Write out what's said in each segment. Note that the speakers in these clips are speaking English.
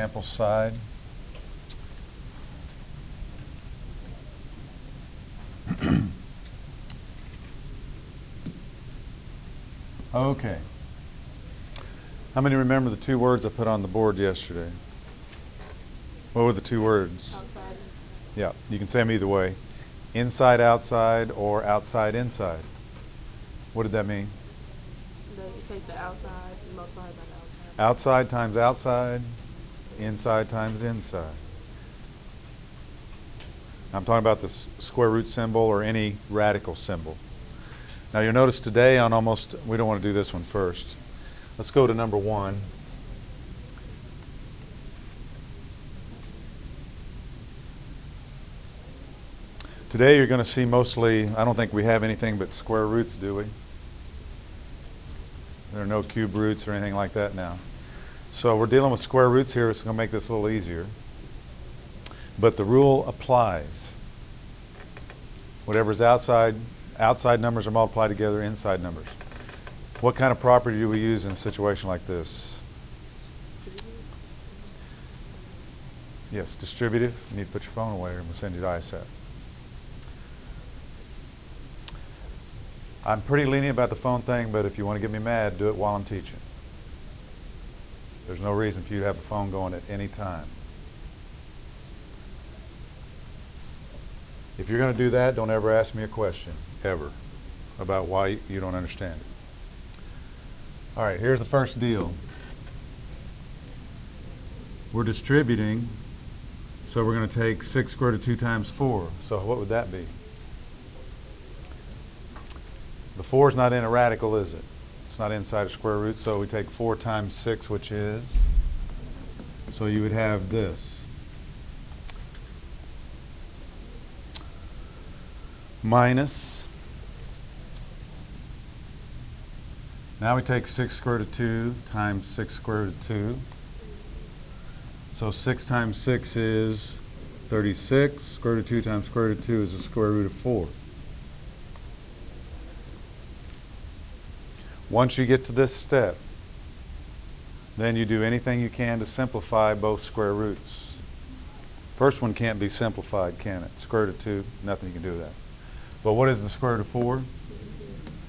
Example side. Okay. How many remember the two words I put on the board yesterday? What were the two words? Outside. Yeah, you can say them either way. Inside, outside, or outside, inside. What did that mean? Then you take the outside and multiply by the outside. Outside times outside, inside times inside. I'm talking about the square root symbol or any radical symbol. Now you'll notice today on almost, we don't want to do this one first. Let's go to number 1. Today you're going to see mostly, I don't think we have anything but square roots, do we? There are no cube roots or anything like that now. So we're dealing with square roots here. It's going to make this a little easier. But the rule applies. Whatever's outside numbers are multiplied together, inside numbers. What kind of property do we use in a situation like this? Yes, distributive. You need to put your phone away or we'll send you to ISAT. I'm pretty lenient about the phone thing, but if you want to get me mad, do it while I'm teaching. There's no reason for you to have a phone going at any time. If you're going to do that, don't ever ask me a question, ever, about why you don't understand it. All right, here's the first deal. We're distributing, so we're going to take 6 squared root of 2 times 4. So what would that be? The 4 is not in a radical, is it? It's not inside a square root, so we take 4 times 6, which is, so you would have this. Minus, now we take 6 square root of 2 times 6 square root of 2. So 6 times 6 is 36. Square root of 2 times square root of 2 is the square root of 4. Once you get to this step, then you do anything you can to simplify both square roots. First one can't be simplified, can it? Square root of 2, nothing you can do with that. But what is the square root of 4?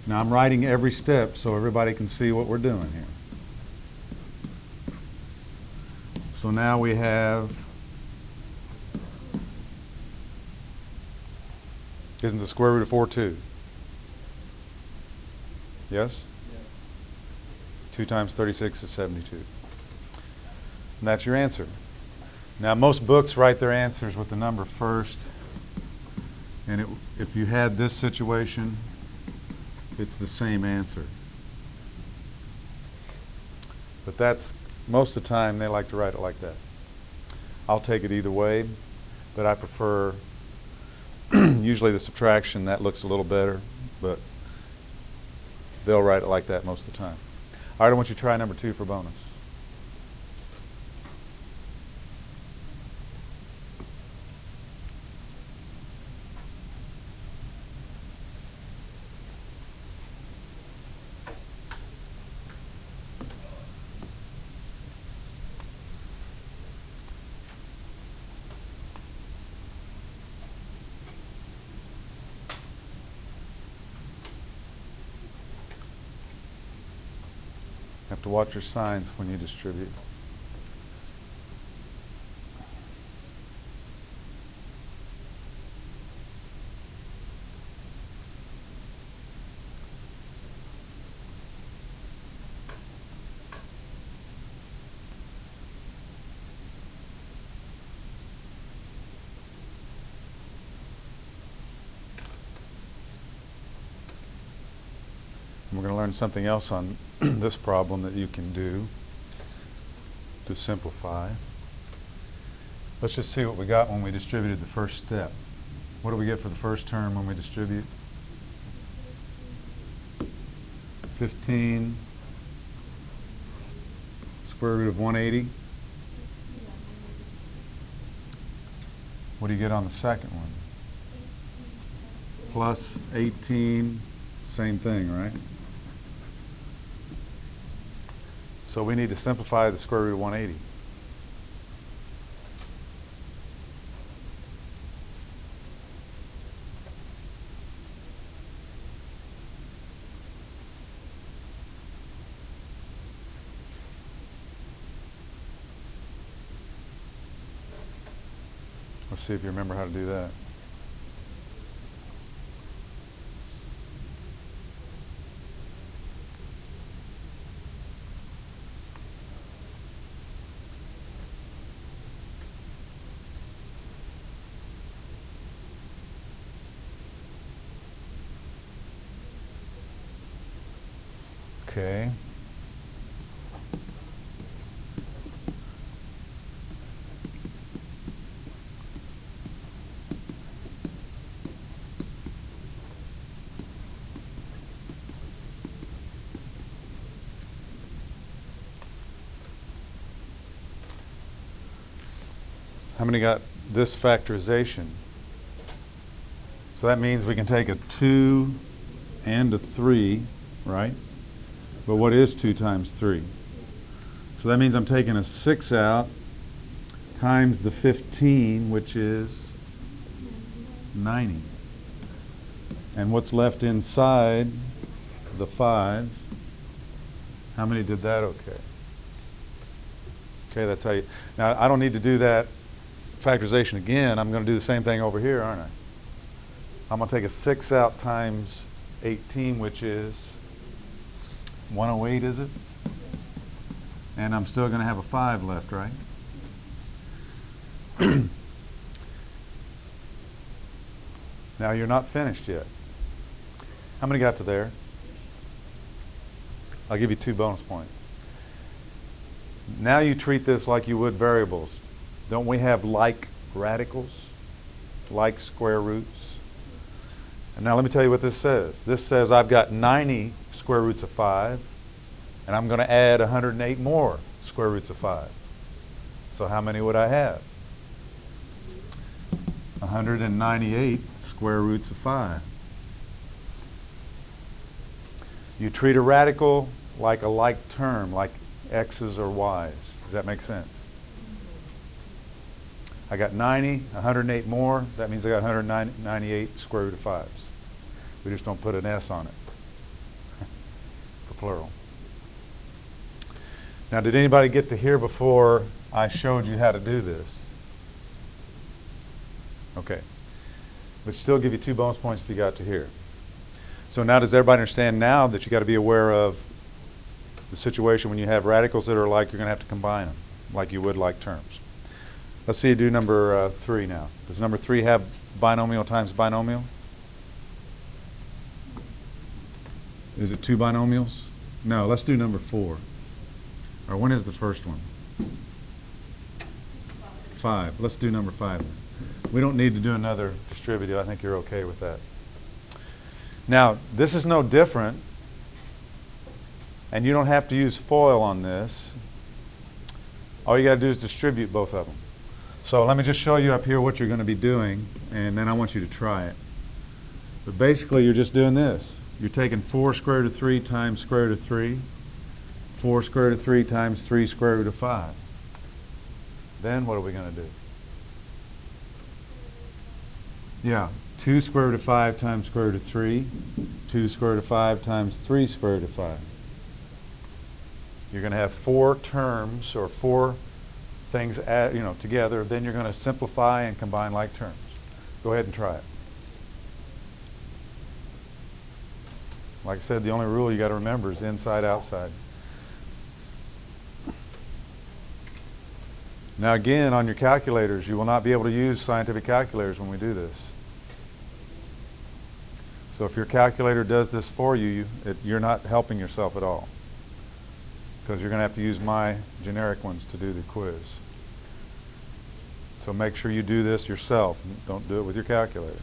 Now I'm writing every step so everybody can see what we're doing here. So now we have, isn't the square root of 4 2? Yes? 2 times 36 is 72. And that's your answer. Now most books write their answers with the number first. And if you had this situation, it's the same answer. But that's, most of the time they like to write it like that. I'll take it either way, but I prefer usually the subtraction. That looks a little better, but they'll write it like that most of the time. All right, I want you to try number 2 for bonus. You have to watch your signs when you distribute. We're going to learn something else on this problem that you can do to simplify. Let's just see what we got when we distributed the first step. What do we get for the first term when we distribute? 15 square root of 180. What do you get on the second one? Plus 18, same thing, right? So we need to simplify the square root of 180. Let's see if you remember how to do that. Okay. How many got this factorization? So that means we can take a 2 and a 3, right? But what is 2 times 3? So that means I'm taking a 6 out times the 15, which is 90. And what's left inside the 5? How many did that okay? Okay, that's how you... Now, I don't need to do that factorization again. I'm going to do the same thing over here, aren't I? I'm going to take a 6 out times 18, which is 108, is it? And I'm still going to have a 5 left, right? Now, you're not finished yet. How many got to there? I'll give you 2 bonus points. Now you treat this like you would variables. Don't we have like radicals? Like square roots? And now let me tell you what this says. This says I've got 90 square roots of 5, and I'm going to add 108 more square roots of 5. So how many would I have? 198 square roots of 5. You treat a radical like a like term, like x's or y's. Does that make sense? I got 90, 108 more. That means I got 198 square root of 5s. We just don't put an s on it for plural. Now, did anybody get to here before I showed you how to do this? Okay. But still give you 2 bonus points if you got to here. So now does everybody understand now that you got to be aware of the situation when you have radicals that are like, you're going to have to combine them like you would like terms. Let's see you do number 3 now. Does number 3 have binomial times binomial? Is it 2 binomials? No, let's do number 4. Or when is the first one? 5. Let's do number 5 then. We don't need to do another distributive. I think you're okay with that. Now, this is no different, and you don't have to use FOIL on this. All you got to do is distribute both of them. So let me just show you up here what you're going to be doing, and then I want you to try it. But basically, you're just doing this. You're taking 4 square root of 3 times square root of 3, 4 square root of 3 times 3 square root of 5. Then what are we going to do? Yeah, 2 square root of 5 times square root of 3, 2 square root of 5 times 3 square root of 5. You're going to have 4 terms or 4 things together. Then you're going to simplify and combine like terms. Go ahead and try it. Like I said, the only rule you got to remember is inside, outside. Now again, on your calculators, you will not be able to use scientific calculators when we do this. So if your calculator does this for you, you're not helping yourself at all, because you're going to have to use my generic ones to do the quiz. So make sure you do this yourself. Don't do it with your calculator.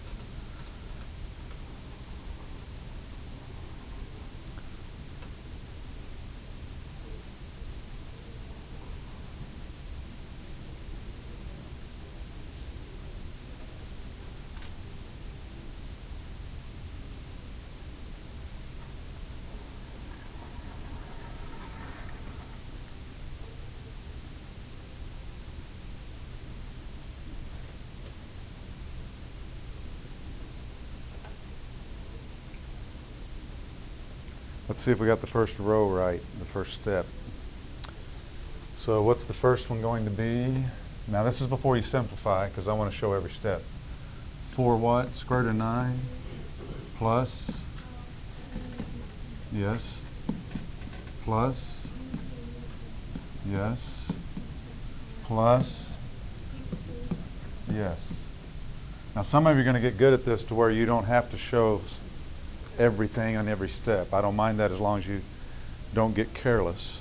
Let's see if we got the first row right, the first step. So what's the first one going to be? Now this is before you simplify, because I want to show every step. 4 what? Square root of 9 plus, yes, plus, yes, plus, yes. Now some of you are going to get good at this to where you don't have to show everything on every step. I don't mind that as long as you don't get careless.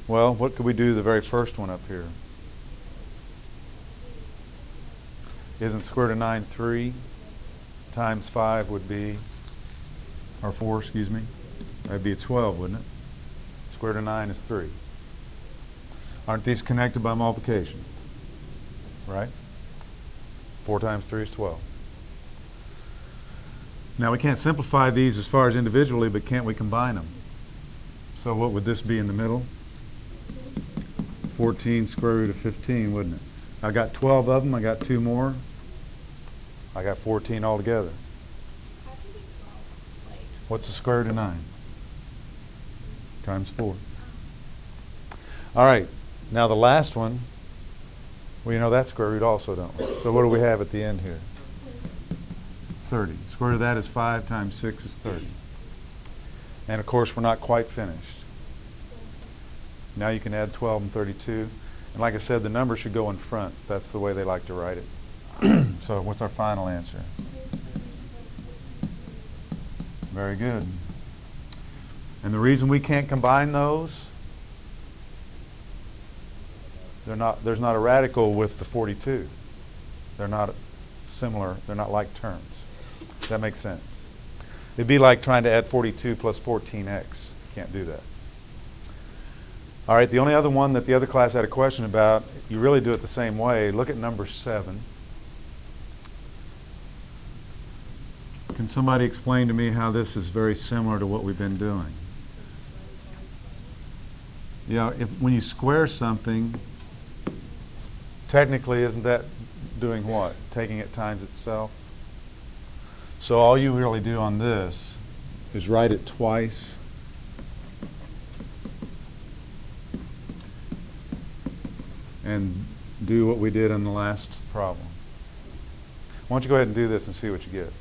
Well, what could we do the very first one up here? Isn't square root of 9 3 times 5 would be, or 4, excuse me, that'd be a 12, wouldn't it? Square root of 9 is 3. Aren't these connected by multiplication? Right? 4 times 3 is 12. Now we can't simplify these as far as individually, but can't we combine them? So what would this be in the middle? 14 square root of 15, wouldn't it? I got 12 of them. I got 2 more. I got 14 altogether. What's the square root of 9? Times 4. All right. Now the last one, well, you know that's square root also, don't we? So what do we have at the end here? 30. Square root of that is 5 times 6 is 30. And of course we're not quite finished. Now you can add 12 and 32. And like I said, the number should go in front. That's the way they like to write it. So what's our final answer? Very good. And the reason we can't combine those, there's not a radical with the 42. They're not similar. They're not like terms. Does that make sense? It'd be like trying to add 42 plus 14x. Can't do that. All right, the only other one that the other class had a question about, you really do it the same way. Look at number 7. Can somebody explain to me how this is very similar to what we've been doing? Yeah, when you square something, technically isn't that doing what? Taking it times itself? So all you really do on this is write it twice. And do what we did in the last problem. Why don't you go ahead and do this and see what you get.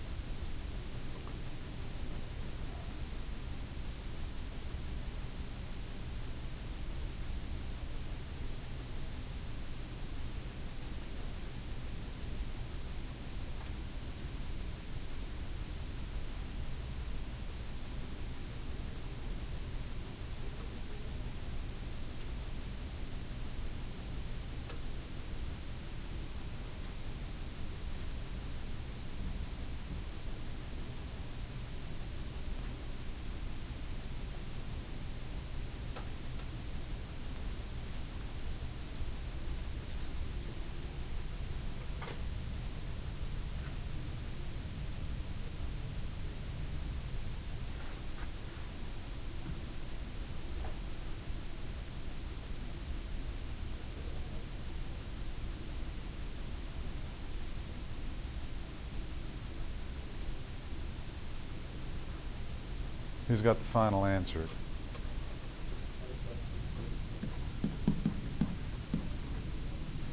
Who's got the final answer?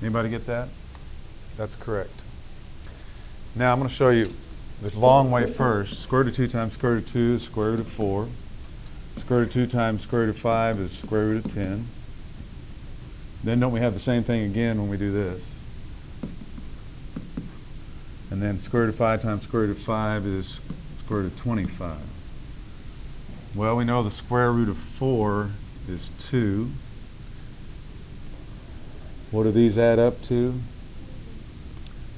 Anybody get that? That's correct. Now I'm going to show you the long way first. Square root of 2 times square root of 2 is square root of 4. Square root of 2 times square root of 5 is square root of 10. Then don't we have the same thing again when we do this? And then square root of 5 times square root of 5 is square root of 25. Well, we know the square root of 4 is 2. What do these add up to?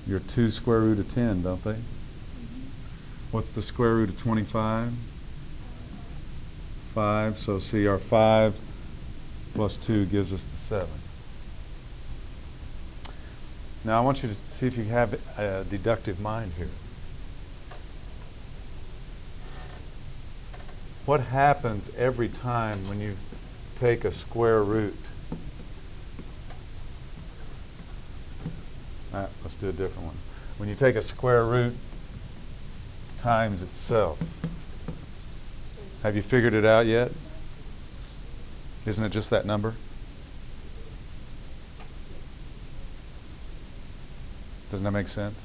Your 2 square root of 10, don't they? What's the square root of 25? 5. So see, our 5 plus 2 gives us the 7. Now I want you to see if you have a deductive mind here. What happens every time when you take a square root? Let's do a different one. When you take a square root times itself. Have you figured it out yet? Isn't it just that number? Doesn't that make sense?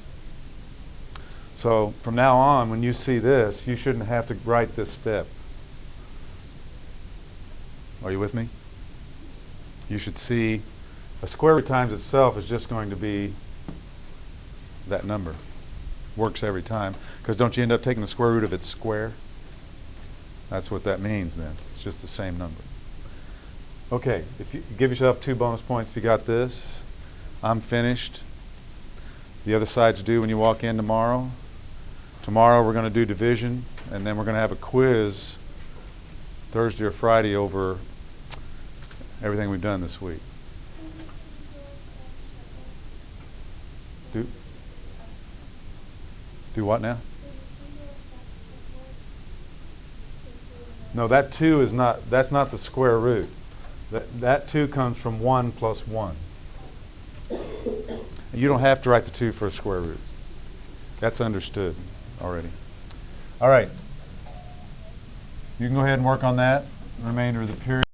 So from now on, when you see this, you shouldn't have to write this step. Are you with me? You should see a square root times itself is just going to be that number. Works every time. Because don't you end up taking the square root of its square? That's what that means then. It's just the same number. Okay, if you give yourself 2 bonus points if you got this. I'm finished. The other side's due when you walk in tomorrow. Tomorrow we're going to do division, and then we're going to have a quiz Thursday or Friday over everything we've done this week. Do what now? No, that 2 is not, that's not the square root. That 2 comes from 1 plus 1. You don't have to write the 2 for a square root. That's understood already. All right. You can go ahead and work on that the remainder of the period.